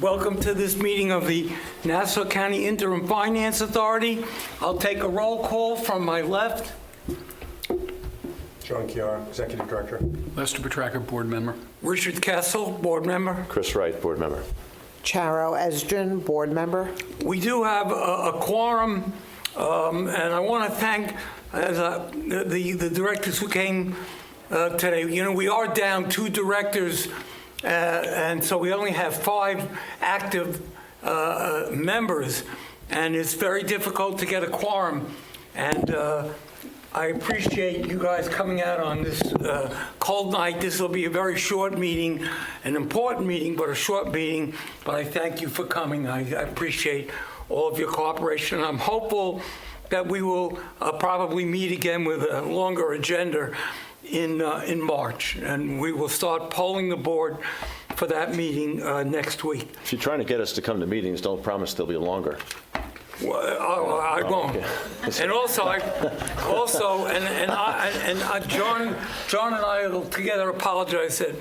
Welcome to this meeting of the Nassau County Interim Finance Authority. I'll take a roll call from my left. John Chiara, Executive Director. Lester Petracca, Board Member. Richard Kessel, Board Member. Chris Wright, Board Member. Charo Esdrin, Board Member. We do have a quorum, and I want to thank the directors who came today. You know, we are down 2 directors, and so we only have 5 active members, and it's very difficult to get a quorum. And I appreciate you guys coming out on this cold night. This will be a very short meeting, an important meeting, but a short meeting. But I thank you for coming. I appreciate all of your cooperation. I'm hopeful that we will probably meet again with a longer agenda in March, and we will start polling the board for that meeting next week. If you're trying to get us to come to meetings, don't promise they'll be longer. Well, I won't. Okay. And John and I will together apologize that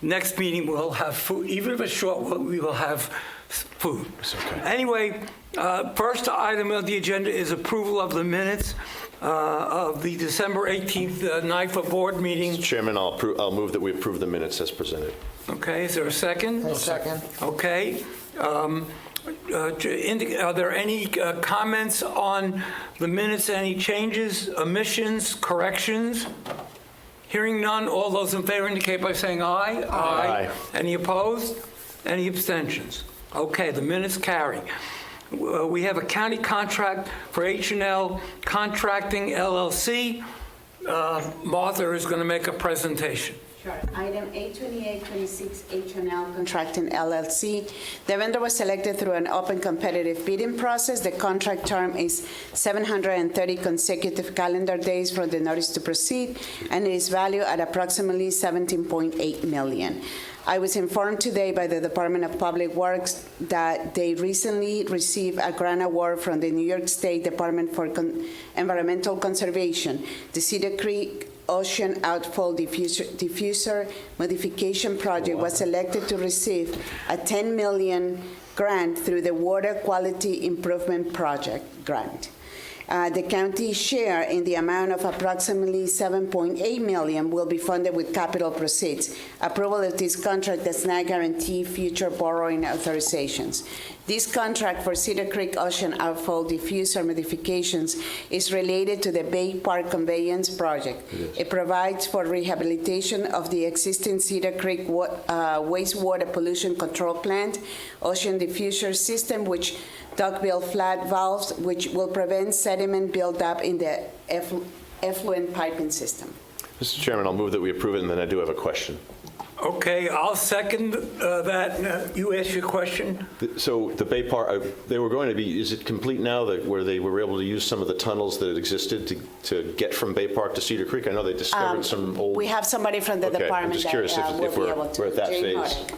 next meeting we'll have food, even if it's short. We will have food. Okay. Anyway, first item of the agenda is approval of the minutes of the December 18th NIFA board meeting. Mr. Chairman, I'll move that we approve the minutes as presented. Okay, is there a second? A second. Okay. Are there any comments on the minutes, any changes, omissions, corrections? Hearing none, all those in favor indicate by saying aye. Aye. Any opposed? Any abstentions? Okay, the minutes carry. We have a county contract for H&L Contracting LLC. Martha is going to make a presentation. Sure. Item 82826, H&L Contracting LLC. The vendor was selected through an open competitive bidding process. The contract term is 730 consecutive calendar days from the notice to proceed, and it is valued at approximately $17.8 million. I was informed today by the Department of Public Works that they recently received a grant award from the New York State Department for Environmental Conservation. The Cedar Creek Ocean Outfall Diffuser Modification Project was selected to receive a $10 million grant through the Water Quality Improvement Project grant. The county share in the amount of approximately $7.8 million will be funded with capital proceeds. Approval of this contract does not guarantee future borrowing authorizations. This contract for Cedar Creek Ocean Outfall Diffuser Modifications is related to the Bay Park Conveyance Project. It provides for rehabilitation of the existing Cedar Creek wastewater pollution control plant, ocean diffuser system, which duckbill flat valves, which will prevent sediment buildup in the effluent piping system. Mr. Chairman, I'll move that we approve it, and then I do have a question. Okay, I'll second that. You ask your question. So the Bay Park, they were going to be, is it complete now that where they were able to use some of the tunnels that existed to get from Bay Park to Cedar Creek? I know they discovered some old... We have somebody from the Okay, department I'm just curious that if will be able to. we're at that Jane phase. Hoddick.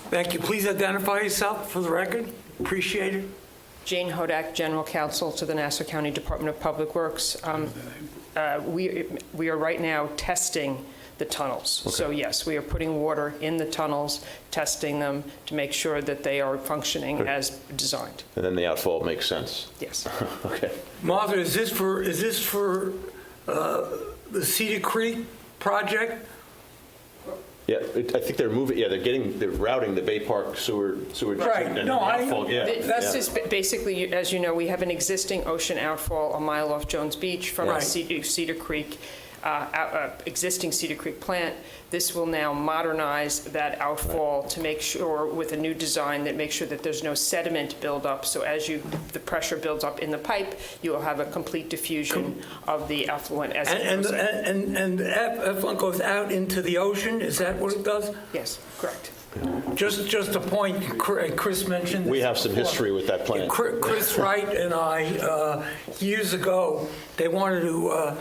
Thank you. Please identify yourself for the record. Appreciate it. Jane Hodak, General Counsel to the Nassau County Department of Public Works. We are right now testing the tunnels. Okay. So yes, we are putting water in the tunnels, testing them to make sure that they are functioning as designed. And then the outfall makes sense. Yes. Okay. Martha, is this for the Cedar Creek project? Yeah, I think they're moving. Yeah, they're routing the Bay Park sewer. Right. And No, outfall. That's just basically, as you know, we have an existing ocean outfall a mile off Jones Beach from Right. Cedar Creek, existing Cedar Creek plant. This will now modernize that outfall to make sure, with a new design, that makes sure that there's no sediment buildup. So as the pressure builds up in the pipe, you will have a complete diffusion of the effluent as it goes in. And the effluent goes out into the ocean? Is that what it does? Yes, correct. Just a point, Chris mentioned this We have some before. history with that plant. Chris Wright and I, years ago, they wanted to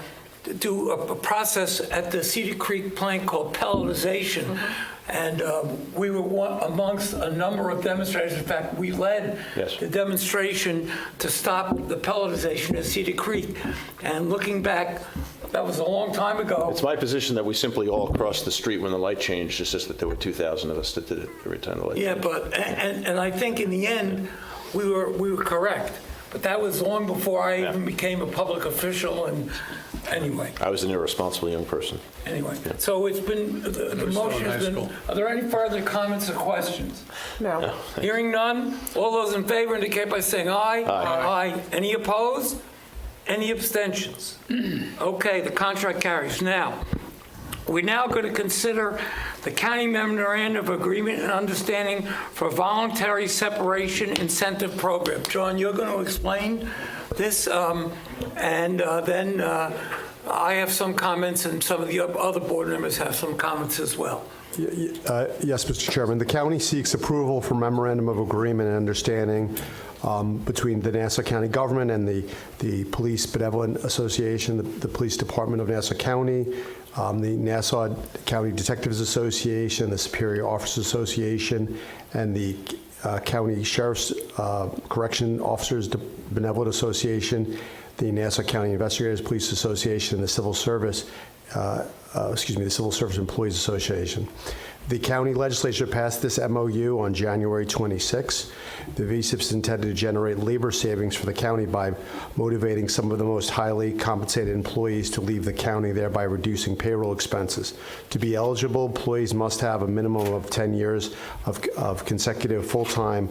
do a process at the Cedar Creek plant called pelletization. And we were amongst a number of demonstrators. In fact, we led the demonstration to stop the pelletization at Cedar Creek. And looking back That was a long time ago. It's my position that we simply all crossed the street when the light changed. It's just that there were 2,000 of us that did it every time the light Yeah, changed. but, and I think in the end, we were correct. But that was long before I even became a public official, and anyway. I was an irresponsible young person. Anyway, so it's been, the motion has been, are there any further comments or questions? No. Hearing none, all those in favor indicate by saying aye. Aye. Any opposed? Any abstentions? Okay, the contract carries. Now, we're now going to consider the county memorandum of agreement and understanding for voluntary separation incentive program. John, you're going to explain this, and then I have some comments, and some of the other board members have some comments as well. Yes, Mr. Chairman. The county seeks approval for memorandum of agreement and understanding between the Nassau County government and the Police Benevolent Association, the Police Department of Nassau County, the Nassau County Detectives Association, the Superior Officers Association, and the County Sheriff's Correction Officers Benevolent Association, the Nassau County Investigators Police Association, and the Civil Service Employees Association. The county legislature passed this MOU on January 26. The VSIP is intended to generate labor savings for the county by motivating some of the most highly compensated employees to leave the county, thereby reducing payroll expenses. To be eligible, employees must have a minimum of 10 years of consecutive full-time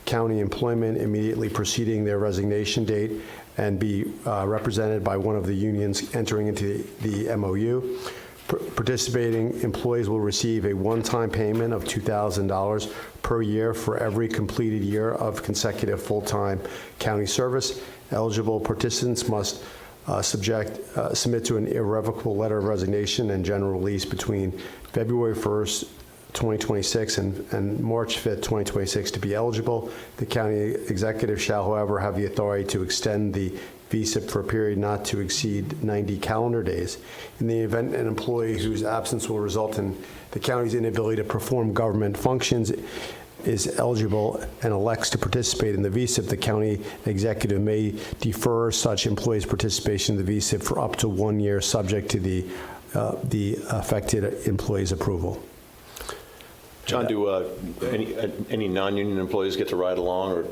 county employment immediately preceding their resignation date and be represented by one of the unions entering into the MOU. Participating employees will receive a one-time payment of $2,000 per year for every completed year of consecutive full-time county service. Eligible participants must submit to an irrevocable letter of resignation and general release between February 1st, 2026 and March 5th, 2026 to be eligible. The county executive shall, however, have the authority to extend the VSIP for a period not to exceed 90 calendar days. In the event an employee whose absence will result in the county's inability to perform government functions is eligible and elects to participate in the VSIP, the county executive may defer such employee's participation in the VSIP for up to 1 year, subject to the affected employee's approval. John, do any non-union employees get to ride along, or,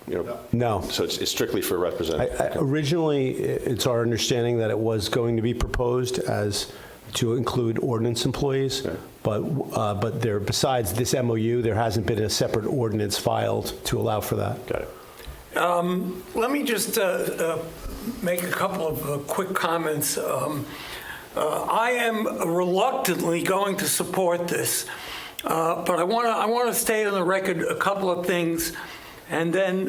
you know? No. So it's strictly for representatives? Originally, it's our understanding that it was going to be proposed as to include ordinance employees, Okay. but there, besides this MOU, there hasn't been a separate ordinance filed to allow for that. Got it. Let me just make a couple of quick comments. I am reluctantly going to support this, but I want to state on the record a couple of things. And then,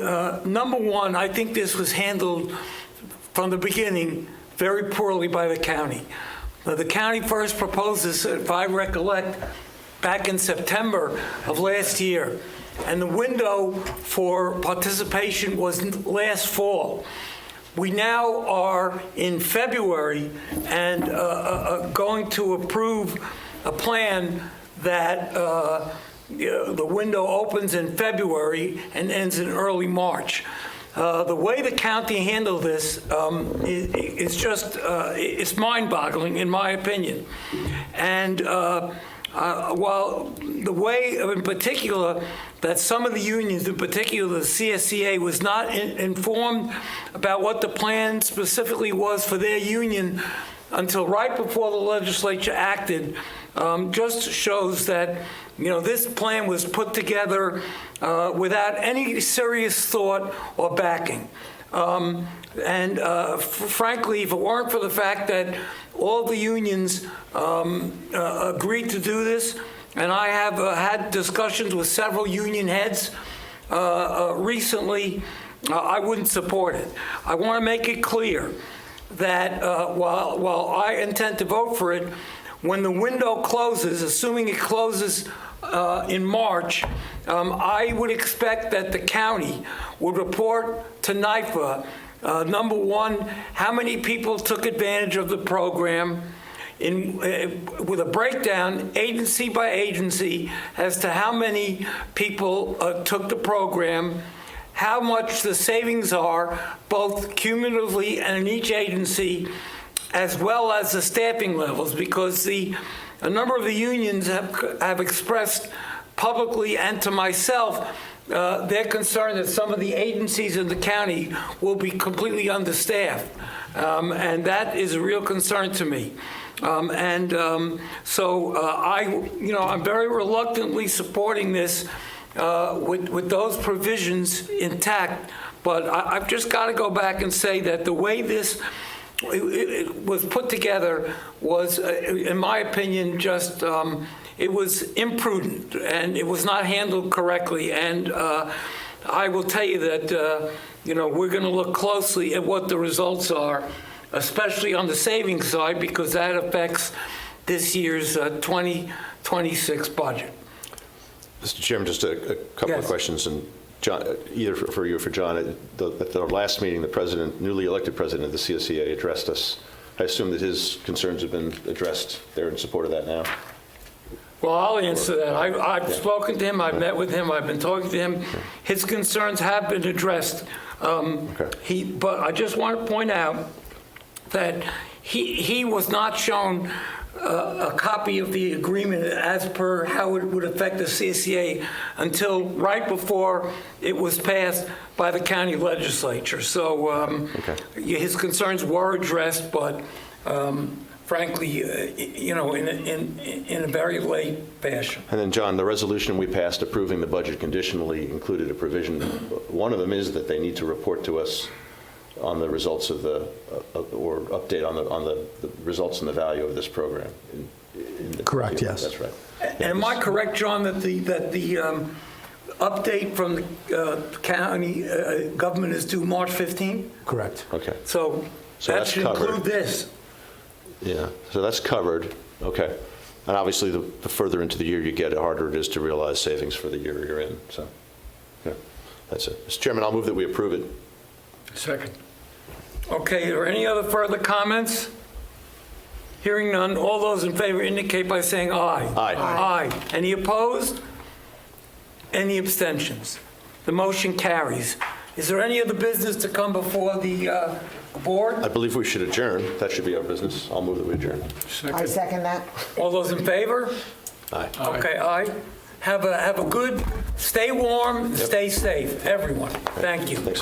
number one, I think this was handled from the beginning very poorly by the county. The county first proposed this, if I recollect, back in September of last year. And the window for participation was last fall. We now are in February and going to approve a plan that the window opens in February and ends in early March. The way the county handled this is just, it's mind-boggling in my opinion. And while the way in particular that some of the unions, in particular the CSCA, was not informed about what the plan specifically was for their union until right before the legislature acted, just shows that, you know, this plan was put together without any serious thought or backing. Frankly, if it weren't for the fact that all the unions agreed to do this, and I have had discussions with several union heads recently, I wouldn't support it. I want to make it clear that while I intend to vote for it, when the window closes, assuming it closes in March, I would expect that the county would report to NYFA, number one, how many people took advantage of the program, with a breakdown agency by agency as to how many people took the program, how much the savings are, both cumulatively and in each agency, as well as the staffing levels, because a number of the unions have expressed publicly and to myself their concern that some of the agencies in the county will be completely understaffed. And that is a real concern to me. So I'm very reluctantly supporting this with those provisions intact. But I've just got to go back and say that the way this it was put together was, in my opinion, just it was imprudent and it was not handled correctly. And I will tell you that we're going to look closely at what the results are, especially on the savings side, because that affects this year's 2026 budget. Mr. Chairman, just a couple of Yes. questions, and John, either for you or for John. At the last meeting, the newly elected president of the CSEA addressed us. I assume that his concerns have been addressed. They're in support of that now? Well, I'll answer that. I've spoken to him, I've met with him, I've been talking to him. His concerns have been addressed. But I just want to point out that he was not shown a copy of the agreement as per how it would affect the CSEA until right before it was passed by the county legislature. So his concerns were addressed, but frankly, in a very late fashion. And then, John, the resolution we passed approving the budget conditionally included a provision. One of them is that they need to report to us on the results of or update on the results and the value of this program. Correct, yes. That's right. And am I correct, John, that the update from the county government is due March 15? Correct. Okay. So that that's should covered. include this. Yeah, so that's covered. Okay. And obviously, the further into the year you get, the harder it is to realize savings for the year you're in. So, yeah, that's it. Mr. Chairman, I'll move that we approve it. Second. Okay, are any other further comments? Hearing none, all those in favor indicate by saying aye. Aye. Aye. Any opposed? Any abstentions? The motion carries. Is there any other business to come before the board? I believe we should adjourn. That should be our business. I'll move that we adjourn. I second that. All those in favor? Aye. Okay, aye. Have a good, stay warm, stay safe, everyone. Thank you. Thanks.